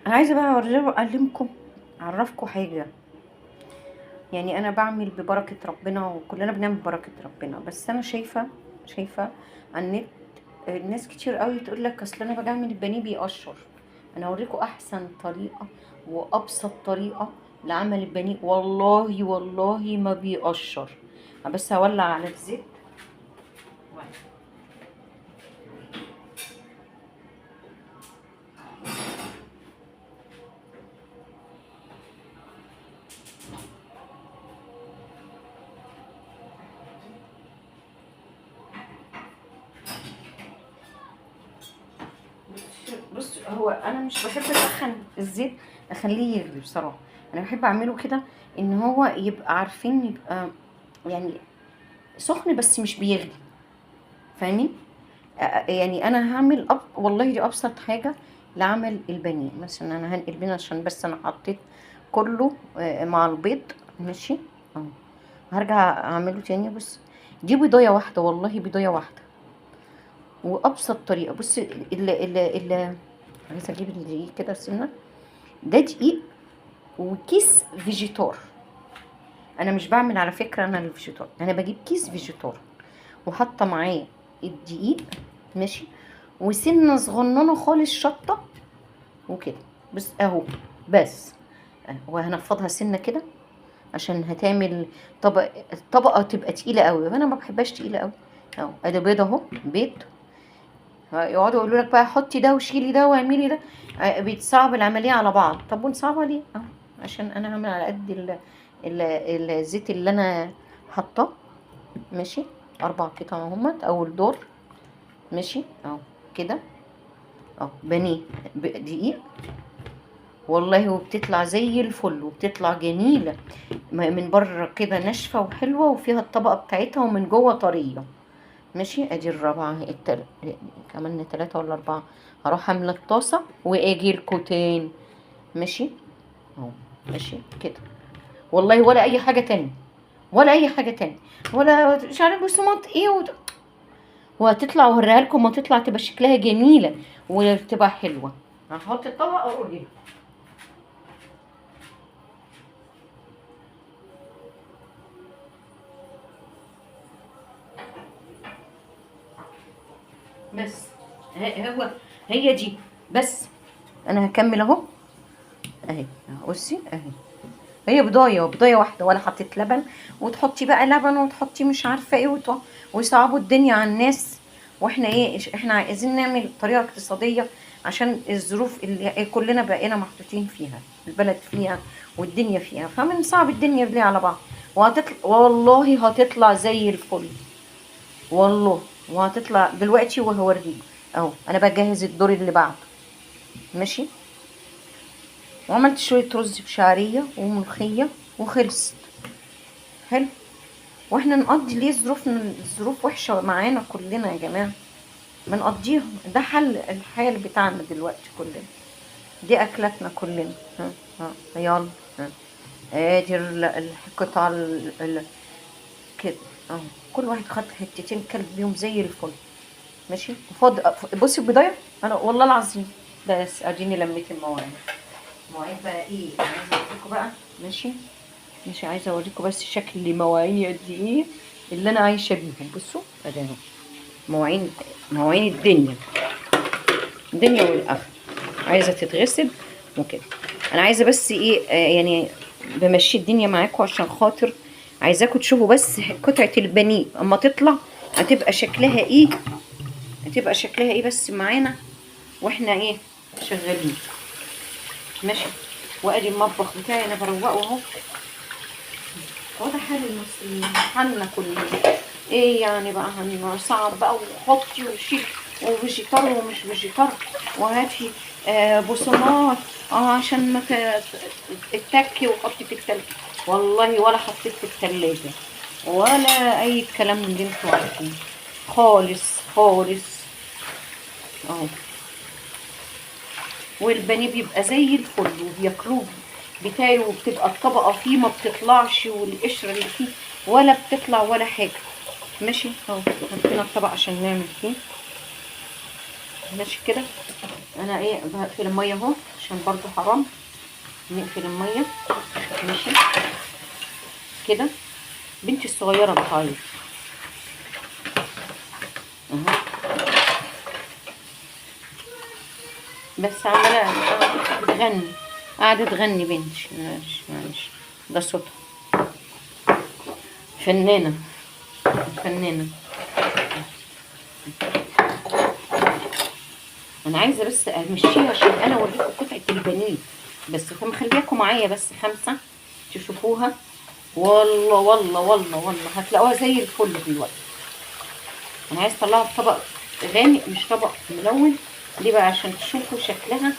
انا عايزه بقى اعلمكم، اعرفكم حاجه. يعني انا بعمل ببركه ربنا وكلنا بنعمل ببركه ربنا، بس انا شايفه على النت ناس كتير قوي تقول لك اصل انا بعمل البانيه بيقشر. انا اوريكم احسن طريقه وابسط طريقه لعمل البانيه، والله والله ما بيقشر. بس هولع على الزيت. بص، هو انا مش بحب اسخن الزيت، اخليه يغلي بصراحه. انا بحب اعمله كده ان هو يبقى، عارفين، يبقى يعني سخن بس مش بيغلي. فاهمين؟ يعني انا هعمل والله دي ابسط حاجه لعمل البانيه. مثلا انا هنقل بينا عشان بس انا حطيت كله مع البيض. ماشي اهو. هرجع اعمله تاني. بس دي بيضايه واحده، والله بيضايه واحده وابسط طريقه. بص ال عايزه اجيب الدقيق كده سنه. ده دقيق وكيس فيجيتار. انا مش بعمل على فكره انا الفيجيتار، انا بجيب كيس فيجيتار وحاطه معاه الدقيق. ماشي. وسنه صغننه خالص شطه وكده. بس اهو. بس وهنفضها سنه كده عشان هتعمل طبقه تبقى تقيله قوي، فانا ما بحبهاش تقيله قوي. اهو ادي بيض، اهو بيض. يقعدوا يقولوا لك بقى حطي ده وشيلي ده واعملي ده. بيتصعب العمليه على بعض. طب ونصعبها ليه؟ اهو عشان انا هعمل على قد الزيت اللي انا حاطاه. ماشي. 4 قطع اهمت اول دور. ماشي اهو كده. اهو بانيه دقيق والله، وبتطلع زي الفل وبتطلع جميله. من بره كده ناشفه وحلوه وفيها الطبقه بتاعتها ومن جوه طريه. ماشي. ادي الرابعه كمان 3 ولا 4. هروح املى الطاسه واجي الكوتين. ماشي اهو. ماشي كده. والله ولا اي حاجه تاني، ولا اي حاجه تاني، ولا مش عارف بصمات ايه وهتطلع اوريها لكم. وتطلع تبقى شكلها جميله وتبقى حلوه. هحط الطبق واقول. بس هو هي دي. بس انا هكمل اهو. اهي بصي اهي. هي بضايه واحده، ولا حطيت لبن وتحطي بقى لبن وتحطي مش عارفه ايه ويصعبوا الدنيا على الناس. واحنا ايه، احنا عايزين نعمل طريقه اقتصاديه عشان الظروف اللي كلنا بقينا محطوطين فيها، البلد فيها والدنيا فيها، فبنصعب الدنيا ليه على بعض. وهتطلع والله هتطلع زي الفل والله. وهتطلع دلوقتي وهوريك. اهو انا بجهز الدور اللي بعده. ماشي. وعملت شويه رز بشعريه وملوخيه وخلصت. حلو. واحنا نقضي ليه الظروف وحشه معانا كلنا يا جماعه. بنقضيها. ده حل الحال بتاعنا دلوقتي كلنا. دي اكلاتنا كلنا. ها. ها يلا. ها. ادي القطع كده اهو. كل واحد خد حتتين كلب بيهم زي الفل. ماشي. بصي البضايه. انا والله العظيم. بس اديني لميت المواعين. المواعين بقى ايه، انا عايزه اوريكم بقى. ماشي. مش عايزه اوريكم بس شكل مواعيني قد ايه اللي انا عايشه بيهم. بصوا ادي اهو. مواعين. مواعين الدنيا والاخره عايزه تتغسل وكده. انا عايزه بس ايه يعني بمشي الدنيا معاكم عشان خاطر عايزاكم تشوفوا بس قطعه البانيه اما تطلع هتبقى شكلها ايه. هتبقى شكلها ايه بس معانا واحنا ايه شغالين. ماشي. وادي المطبخ بتاعي انا بروقه اهو. وده حال المصريين، حالنا كلنا. ايه يعني بقى هنصعب بقى وحطي وشيل وفيجيتار ومش فيجيتار وهاتي بصمات عشان ما تتكي وحطي في التلاجة. والله ولا حطيت في التلاجة ولا اي كلام من اللي انتوا عارفينه خالص خالص. اهو. والبانيه بيبقى زي الفل وبياكلوه بتاعي، وبتبقى الطبقه فيه ما بتطلعش والقشره اللي فيه ولا بتطلع ولا حاجه. ماشي اهو. حطينا الطبق عشان نعمل فيه. ماشي كده. انا ايه بقفل الميه اهو عشان برضو حرام نقفل الميه. ماشي كده. بنتي الصغيره بتعيط اهو، بس عماله بتغني، قاعده تغني بنتي. معلش معلش، ده صوتها. فنانه فنانه. انا عايزه بس امشيها عشان انا اوريكم قطعه البانيه بس، فمخلياكم معايا بس 5 تشوفوها. والله والله والله والله هتلاقوها زي الفل دلوقتي. انا عايز اطلعها في طبق غامق مش طبق ملون. ليه بقى؟ عشان تشوفوا شكلها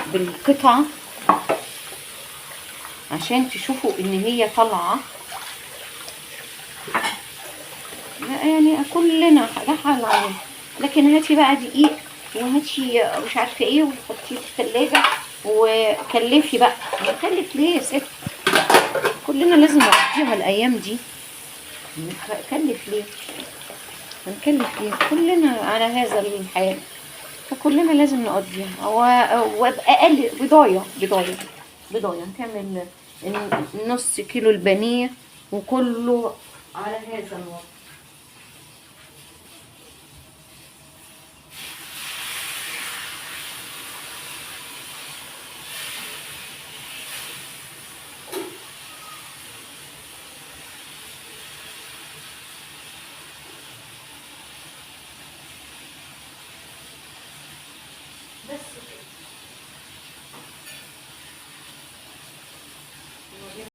بالقطعه، عشان تشوفوا ان هي طالعه. يعني كلنا حال عليه. لكن هاتي بقى دقيق، وهاتي مش عارفه ايه، وحطيه في الثلاجه، وكلفي بقى. نكلف ليه يا ست؟ كلنا لازم نقضيها الايام دي. نكلف ليه؟ هنكلف ليه؟ كلنا على هذا الحال، فكلنا لازم نقضيها. وبأقل بضاية نكمل نص كيلو البانيه، وكله على هذا الوضع. بس